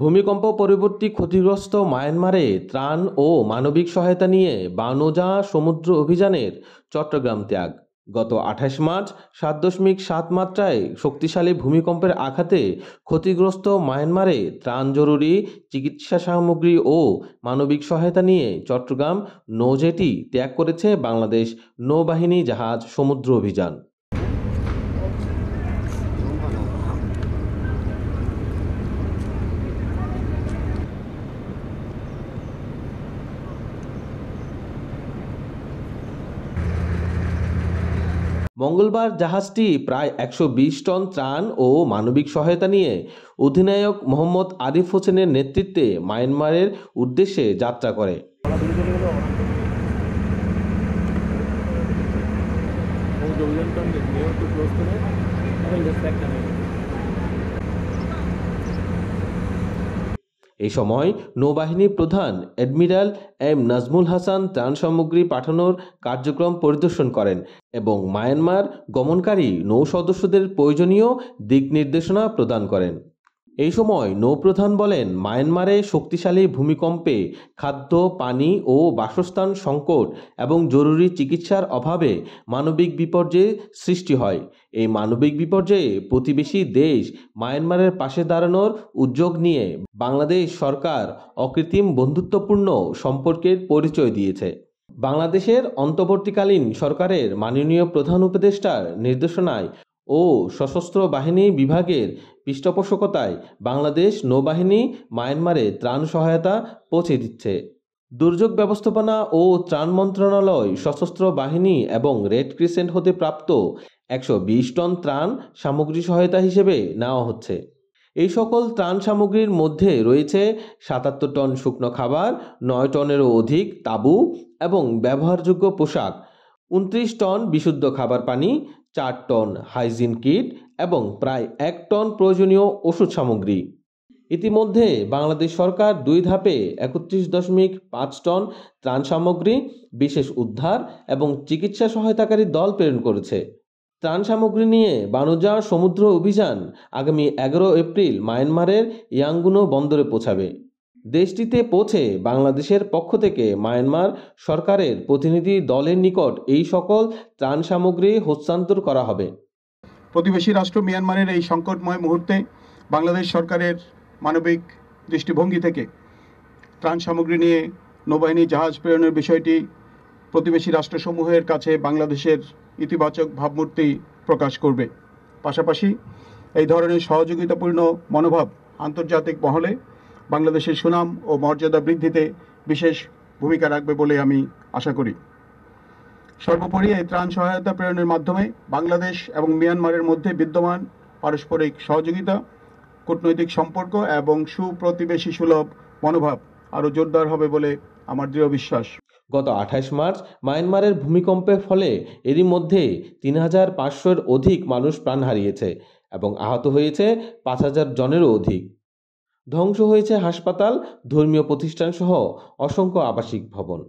ভূমিকম্প পরবর্তী ক্ষতিগ্রস্ত মায়ানমারে ত্রাণ ও মানবিক সহায়তা নিয়ে বানৌজা সমুদ্র অভিযানের চট্টগ্রাম ত্যাগ। গত ২৮ মার্চ ৭.৭ মাত্রায় শক্তিশালী ভূমিকম্পের আঘাতে ক্ষতিগ্রস্ত মায়ানমারে ত্রাণ, জরুরি চিকিৎসা সামগ্রী ও মানবিক সহায়তা নিয়ে চট্টগ্রাম নৌজেটি ত্যাগ করেছে বাংলাদেশ নৌবাহিনী জাহাজ সমুদ্র অভিযান। মঙ্গলবার জাহাজটি প্রায় ১২০ টন ত্রাণ ও মানবিক সহায়তা নিয়ে অধিনায়ক মোহাম্মদ আরিফ হোসেনের নেতৃত্বে মায়ানমারের উদ্দেশ্যে যাত্রা করে। এই সময় নৌবাহিনী প্রধান অ্যাডমিরাল এম নাজমুল হাসান ত্রাণ সামগ্রী পাঠানোর কার্যক্রম পরিদর্শন করেন এবং মায়ানমার গমনকারী নৌ সদস্যদের প্রয়োজনীয় দিক নির্দেশনা প্রদান করেন। এই সময় নৌপ্রধান বলেন, মায়ানমারে শক্তিশালী ভূমিকম্পে খাদ্য, পানি ও বাসস্থান সংকট এবং জরুরি চিকিৎসার অভাবে মানবিক বিপর্যয় সৃষ্টি হয়। এই মানবিক বিপর্যয়ে প্রতিবেশী দেশ মায়ানমারের পাশে দাঁড়ানোর উদ্যোগ নিয়ে বাংলাদেশ সরকার অকৃত্রিম বন্ধুত্বপূর্ণ সম্পর্কের পরিচয় দিয়েছে। বাংলাদেশের অন্তর্বর্তীকালীন সরকারের মাননীয় প্রধান উপদেষ্টার নির্দেশনায় ও সশস্ত্র বাহিনী বিভাগের পৃষ্ঠপোষকতায় বাংলাদেশ নৌবাহিনী মায়ানমারে ত্রাণ সহায়তা পৌঁছে দিচ্ছে। দুর্যোগ ব্যবস্থাপনা ও ত্রাণ মন্ত্রণালয় সশস্ত্র বাহিনী এবং রেড ক্রিসেন্ট হতে প্রাপ্ত ১২০ টন ত্রাণ সামগ্রী সহায়তা হিসেবে নেওয়া হচ্ছে। এই সকল ত্রাণ সামগ্রীর মধ্যে রয়েছে ৭৭ টন শুকনো খাবার, ৯ টনেরও অধিক তাঁবু এবং ব্যবহারযোগ্য পোশাক, ২৯ টন বিশুদ্ধ খাবার পানি, ৪ টন হাইজিন কিট এবং প্রায় ১ টন প্রয়োজনীয় ওষুধ সামগ্রী। ইতিমধ্যে বাংলাদেশ সরকার ২ ধাপে ৩১.৫ টন ত্রাণ সামগ্রী, বিশেষ উদ্ধার এবং চিকিৎসা সহায়তাকারী দল প্রেরণ করেছে। ত্রাণ সামগ্রী নিয়ে বানৌজা সমুদ্র অভিযান আগামী ১১ এপ্রিল মায়ানমারের ইয়াঙ্গুন বন্দরে পৌঁছাবে। দেশটিতে পৌঁছে বাংলাদেশের পক্ষ থেকে মায়ানমার সরকারের প্রতিনিধি দলের নিকট এই সকল ত্রাণ সামগ্রী হস্তান্তর করা হবে। প্রতিবেশী রাষ্ট্র মিয়ানমারের এই সংকটময় মুহূর্তে বাংলাদেশ সরকারের মানবিক দৃষ্টিভঙ্গি থেকে ত্রাণ সামগ্রী নিয়ে নৌবাহিনী জাহাজ প্রেরণের বিষয়টি প্রতিবেশী রাষ্ট্রসমূহের কাছে বাংলাদেশের ইতিবাচক ভাবমূর্তি প্রকাশ করবে। পাশাপাশি এই ধরনের সহযোগিতাপূর্ণ মনোভাব আন্তর্জাতিক মহলে বাংলাদেশের সুনাম ও মর্যাদা বৃদ্ধিতে বিশেষ ভূমিকা রাখবে বলে আমি আশা করি। সর্বোপরি এই ত্রাণ সহায়তা প্রেরণের মাধ্যমে বাংলাদেশ এবং মিয়ানমারের মধ্যে বিদ্যমান পারস্পরিক সহযোগিতা, কূটনৈতিক সম্পর্ক এবং সুপ্রতিবেশী সুলভ মনোভাব আরও জোরদার হবে বলে আমার দৃঢ় বিশ্বাস। গত ২৮ মার্চ মায়ানমারের ভূমিকম্পের ফলে এরই মধ্যে ৩৫০০-এর অধিক মানুষ প্রাণ হারিয়েছে এবং আহত হয়েছে ৫০০০ জনেরও অধিক। ধ্বংস হয়েছে হাসপাতাল, ধর্মীয় প্রতিষ্ঠান সহ অসংখ্য আবাসিক ভবন।